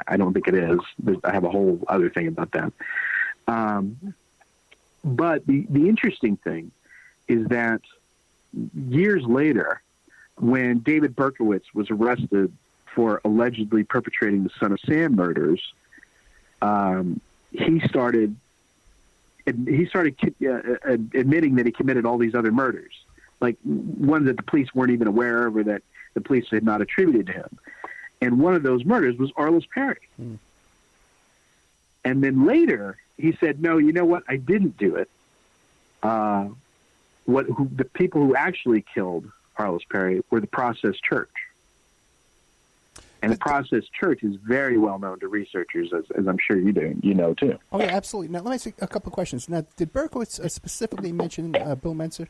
I don't think it is. I have a whole other thing about that. But the interesting thing is that years later, when David Berkowitz was arrested for allegedly perpetrating the Son of Sam murders, he started admitting that he committed all these other murders, like ones that the police weren't even aware of or that the police had not attributed to him. And one of those murders was Arliss Perry. And then later he said, no, you know what? I didn't do it. The people who actually killed Arliss Perry were the Process Church. And the Process Church is very well known to researchers, as I'm sure you know too. Oh, yeah, absolutely. Now, let me ask you a couple of questions. Now, did Berkowitz specifically mention Bill Menser?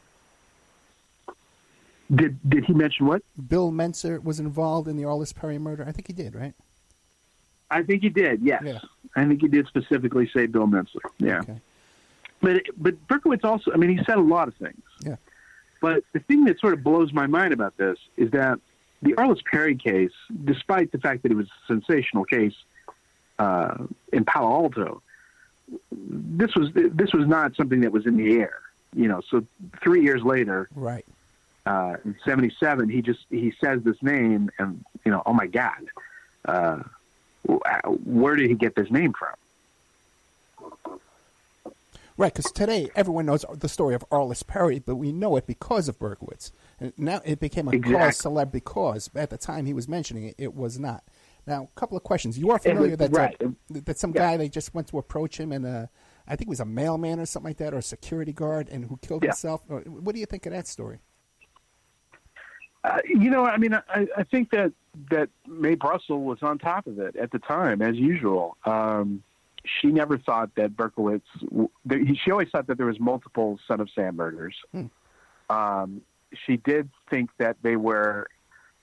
Did he mention what? Bill Menser was involved in the Arliss Perry murder? I think he did, right? I think he did, yes. Yeah. I think he did specifically say Bill Menser, yeah. Okay. But Berkowitz also, I mean, he said a lot of things. Yeah. But the thing that sort of blows my mind about this is that the Arliss Perry case, despite the fact that it was a sensational case in Palo Alto, this was not something that was in the air. So 3 years later, right, in '77, he says this name, and oh my God, where did he get this name from? Right, because today everyone knows the story of Arliss Perry, but we know it because of Berkowitz. And now it became a cause célèbre because at the time he was mentioning it, it was not. Now, a couple of questions. You are familiar that some guy, they just went to approach him, and I think it was a mailman or something like that, or a security guard, and who killed himself. What do you think of that story? I think that Mae Brussell was on top of it at the time, as usual. She never thought that Berkowitz. She always thought that there was multiple Son of Sam murders. She did think that they were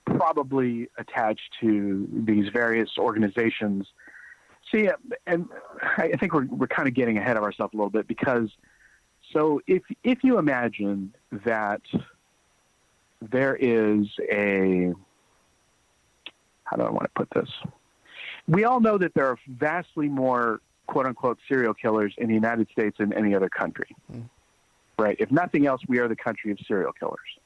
probably attached to these various organizations. See, and I think we're kind of getting ahead of ourselves a little bit, because so if you imagine that there is how do I want to put this? We all know that there are vastly more quote-unquote serial killers in the United States than any other country, right? If nothing else, we are the country of serial killers.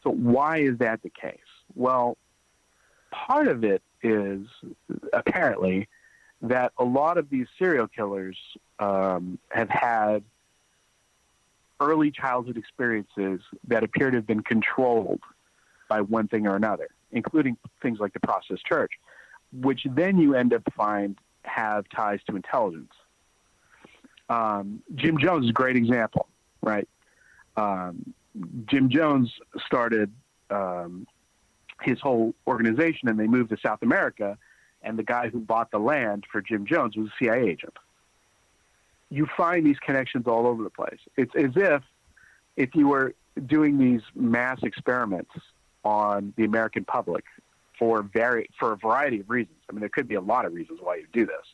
So why is that the case? Well, part of it is apparently that a lot of these serial killers have had early childhood experiences that appear to have been controlled by one thing or another, including things like the Process Church, which then you end up find have ties to intelligence. Jim Jones is a great example, right? Jim Jones started his whole organization, and they moved to South America, and the guy who bought the land for Jim Jones was a CIA agent. You find these connections all over the place. It's as if you were doing these mass experiments on the American public for a variety of reasons. I mean, there could be a lot of reasons why you do this.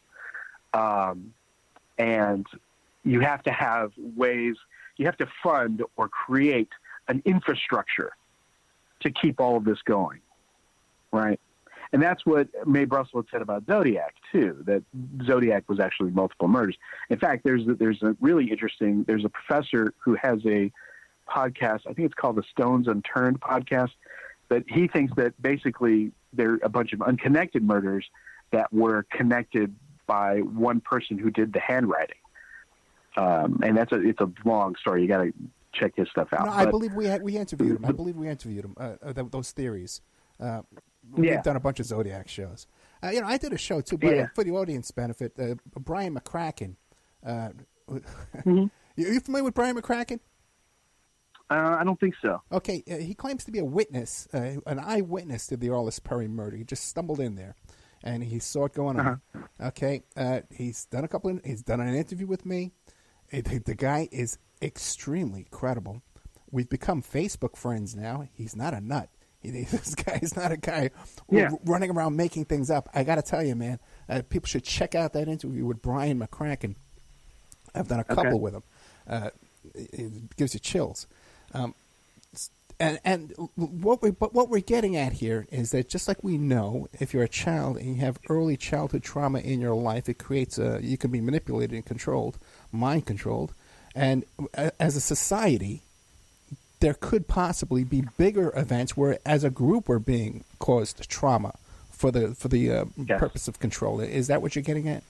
And you have to have ways, you have to fund or create an infrastructure to keep all of this going, right? And that's what Mae Brussell had said about Zodiac too, that Zodiac was actually multiple murders. In fact, there's a really interesting, there's a professor who has a podcast, I think it's called the Stones Unturned podcast, but he thinks that basically there are a bunch of unconnected murders that were connected by one person who did the handwriting. And it's a long story. You got to check his stuff out. No, I believe we interviewed him. Those theories. We've done a bunch of Zodiac shows. I did a show too, but for the audience benefit. Brian McCracken. You familiar with Brian McCracken? I don't think so. Okay, he claims to be a witness, an eyewitness to the Arliss Perry murder. He just stumbled in there, and he saw it going on. Okay, he's done an interview with me. The guy is extremely credible. We've become Facebook friends now. He's not a nut. This guy is not a guy running around making things up. I got to tell you, man, people should check out that interview with Brian McCracken. I've done a couple with him. It gives you chills. And what we're getting at here is that just like we know, if you're a child and you have early childhood trauma in your life, it creates you can be manipulated and controlled, mind controlled, and as a society, there could possibly be bigger events where, as a group, we're being caused trauma for the Yes. purpose of control. Is that what you're getting at?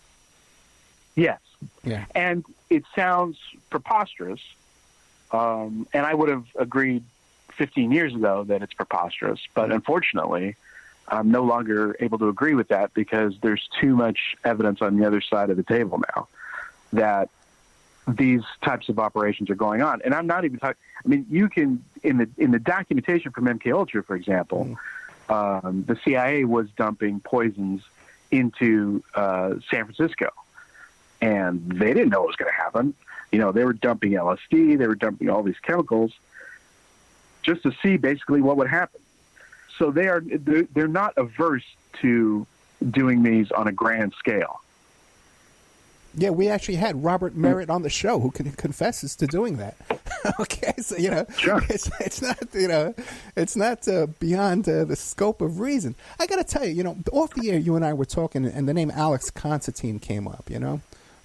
Yes. Yeah. And it sounds preposterous, and I would have agreed 15 years ago that it's preposterous, but unfortunately, I'm no longer able to agree with that because there's too much evidence on the other side of the table now that these types of operations are going on. And I'm not even talking, I mean, you can, in the documentation from MKUltra, for example, the CIA was dumping poisons into San Francisco, and they didn't know what was going to happen. You know, they were dumping LSD, they were dumping all these chemicals just to see basically what would happen. So they're not averse to doing these on a grand scale. Yeah, we actually had Robert Merritt on the show who confesses to doing that. Okay, so Sure. it's not it's not beyond the scope of reason. I got to tell you, off the air, you and I were talking, and the name Alex Constantine came up.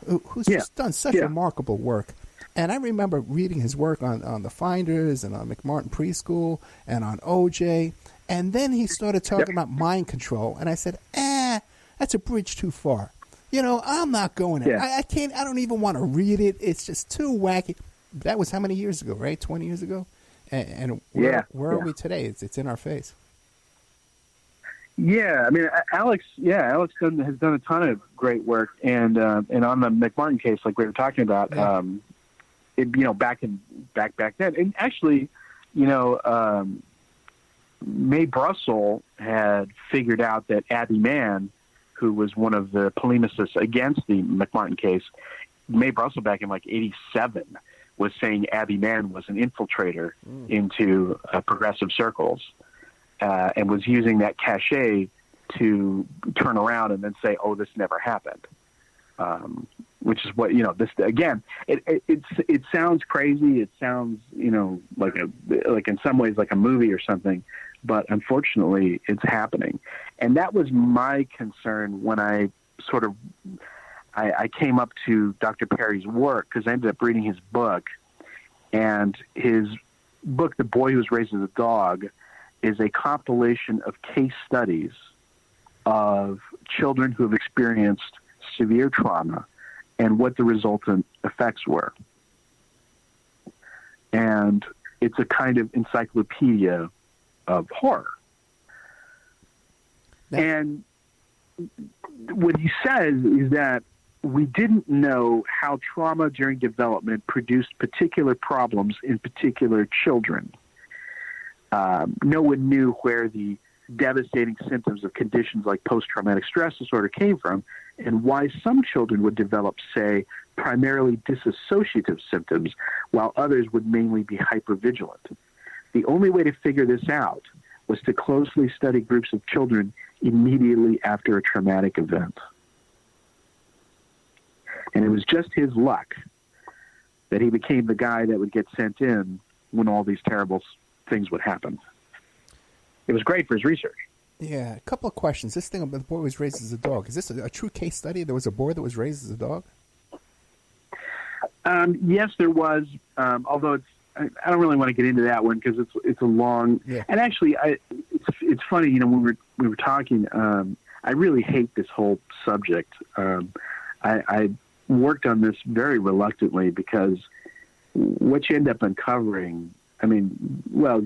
Who's just done such remarkable work. And I remember reading his work on the Finders and on McMartin Preschool and on OJ. And then he started talking about mind control. And I said, that's a bridge too far. I'm not going there. I can't. I don't even want to read it. It's just too wacky. That was how many years ago, right? 20 years ago? And where are we today? It's in our face. Yeah, I mean, Alex has done a ton of great work. And on the McMartin case, like we were talking about, back then, and actually, Mae Brussel had figured out that Abby Mann, who was one of the polemicists against the McMartin case, Mae Brussel back in like '87 was saying Abby Mann was an infiltrator into progressive circles, and was using that cachet to turn around and then say, "Oh, this never happened." Which is what this again. It sounds crazy. It sounds like in some ways like a movie or something, but unfortunately, it's happening. And that was my concern when I came up to Dr. Perry's work, because I ended up reading his book, and his book, "The Boy Who Was Raised as a Dog," is a compilation of case studies of children who have experienced severe trauma and what the resultant effects were. And it's a kind of encyclopedia of horror. And what he says is that we didn't know how trauma during development produced particular problems in particular children. No one knew where the devastating symptoms of conditions like post-traumatic stress disorder came from, and why some children would develop, say, primarily dissociative symptoms, while others would mainly be hypervigilant. The only way to figure this out was to closely study groups of children immediately after a traumatic event. And it was just his luck that he became the guy that would get sent in when all these terrible things would happen. It was great for his research. Yeah, a couple of questions. This thing about the boy was raised as a dog, is this a true case study? There was a boy that was raised as a dog? Yes, there was, although I don't really want to get into that one because it's a long. Yeah. And actually, it's funny. When we were talking, I really hate this whole subject. I worked on this very reluctantly because what you end up uncovering. I mean, well,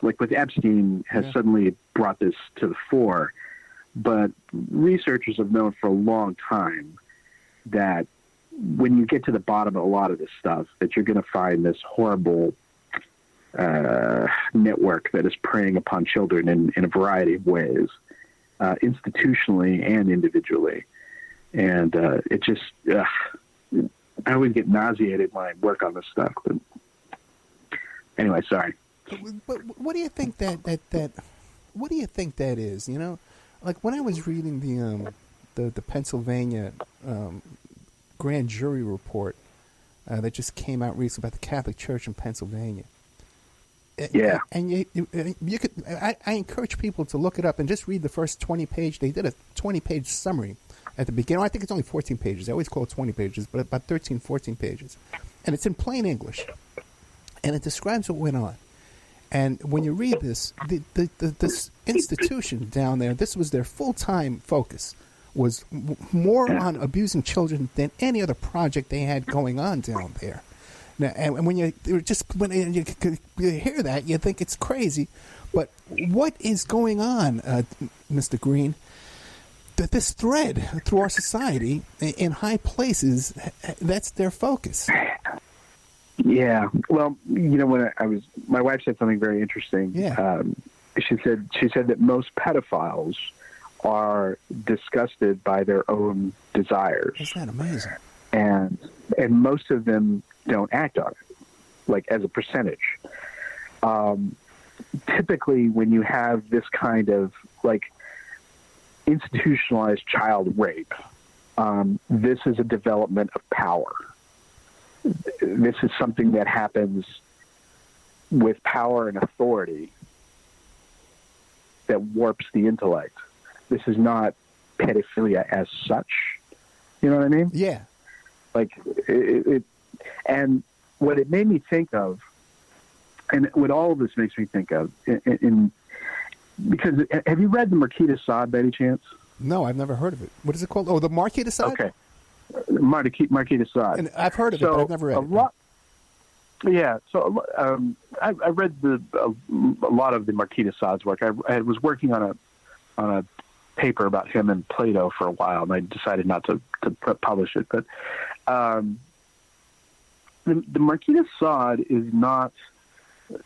like with Epstein has suddenly brought this to the fore, but researchers have known for a long time that when you get to the bottom of a lot of this stuff, that you're going to find this horrible network that is preying upon children in a variety of ways, institutionally and individually. And it just, I always get nauseated when I work on this stuff. But anyway, sorry. But what do you think that what do you think that is? Like when I was reading the Pennsylvania grand jury report that just came out recently about the Catholic Church in Pennsylvania, Yeah. And you could. I encourage people to look it up and just read the first 20-page. They did a 20-page summary at the beginning. I think it's only 14 pages. I always call it 20 pages, but about 13, 14 pages. And it's in plain English. And it describes what went on. And when you read this, this institution down there, this was their full-time focus, was more on abusing children than any other project they had going on down there. Now, and when you hear that, you think it's crazy. But what is going on, Mr. Green? That this thread through our society in high places, that's their focus. Yeah. Well, when my wife said something very interesting. Yeah. She said that most pedophiles are disgusted by their own desires. Isn't that amazing? And most of them don't act on it, like as a percentage. Typically, when you have this kind of like institutionalized child rape, this is a development of power. This is something that happens with power and authority that warps the intellect. This is not pedophilia as such. You know what I mean? Yeah. Like it and what it made me think of, and what all of this makes me think of, because have you read the Marquis de Sade by any chance? No, I've never heard of it. What is it called? Oh, the Marquis de Sade? Okay. Marquis de Sade. And I've heard of it, but I've never read it. Yeah, so I read a lot of the Marquis de Sade's work. I was working on a paper about him and Plato for a while, and I decided not to publish it. But the Marquis de Sade is not.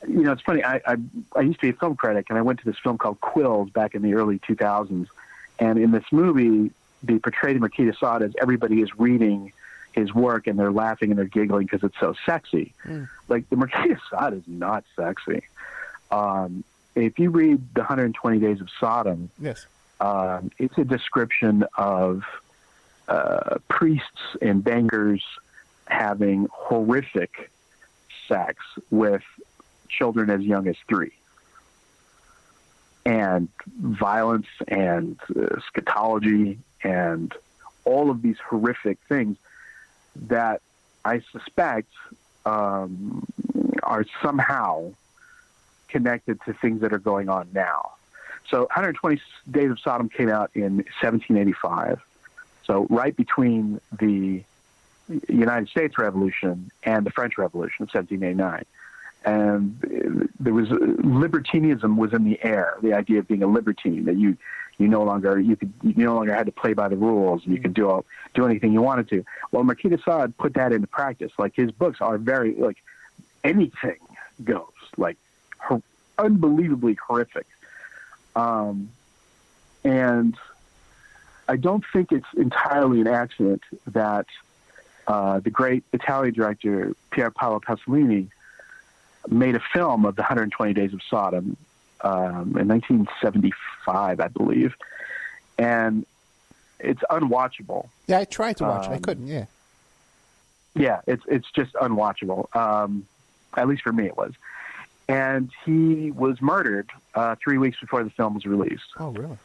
It's funny. I used to be a film critic, and I went to this film called Quills back in the early 2000s. And in this movie, they portrayed the Marquis de Sade as everybody is reading his work and they're laughing and they're giggling because it's so sexy. Like, the Marquis de Sade is not sexy. If you read The 120 Days of Sodom, yes, it's a description of priests and bankers having horrific sex with children as young as 3. And violence and scatology and all of these horrific things that I suspect are somehow connected to things that are going on now. So 120 Days of Sodom came out in 1785. So right between the United States Revolution and the French Revolution of 1789. And there was libertinism was in the air. The idea of being a libertine, that you no longer had to play by the rules, and you could do anything you wanted to. Well, Marquis de Sade put that into practice. Like, his books are very, like, anything goes, like, unbelievably horrific. And I don't think it's entirely an accident that the great Italian director Pier Paolo Pasolini made a film of the 120 Days of Sodom in 1975, I believe, and it's unwatchable. Yeah, I tried to watch it. I couldn't. Yeah. Yeah, it's just unwatchable. At least for me, it was. And he was murdered 3 weeks before the film was released. Oh, really?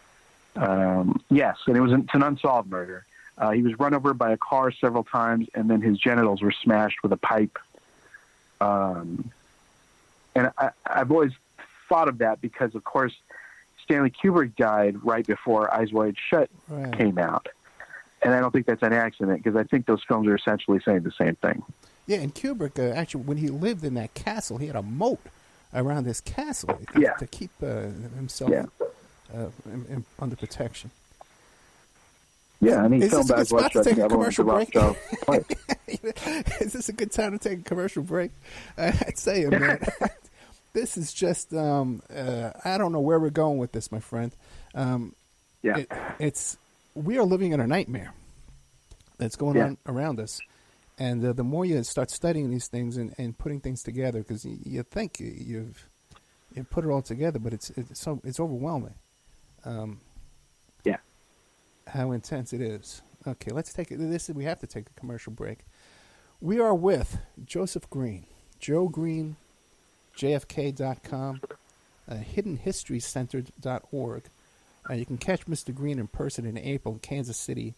Yes, and it's an unsolved murder. He was run over by a car several times, and then his genitals were smashed with a pipe. And I've always thought of that because, of course, Stanley Kubrick died right before Eyes Wide Shut came out. And I don't think that's an accident, because I think those films are essentially saying the same thing. Yeah, and Kubrick, actually, when he lived in that castle, he had a moat around his castle to keep himself under protection. Yeah, and he is filmed this a good spot to take a commercial break? Is this a good time to take a commercial break? I'd say, man, this is just, I don't know where we're going with this, my friend. We are living in a nightmare that's going on around us. And the more you start studying these things and putting things together, because you think you've put it all together, but it's overwhelming. How intense it is. Okay, let's take it. We have to take a commercial break. We are with Joseph Green, Joe Green, jfk.com, hiddenhistorycenter.org. You can catch Mr. Green in person in April in Kansas City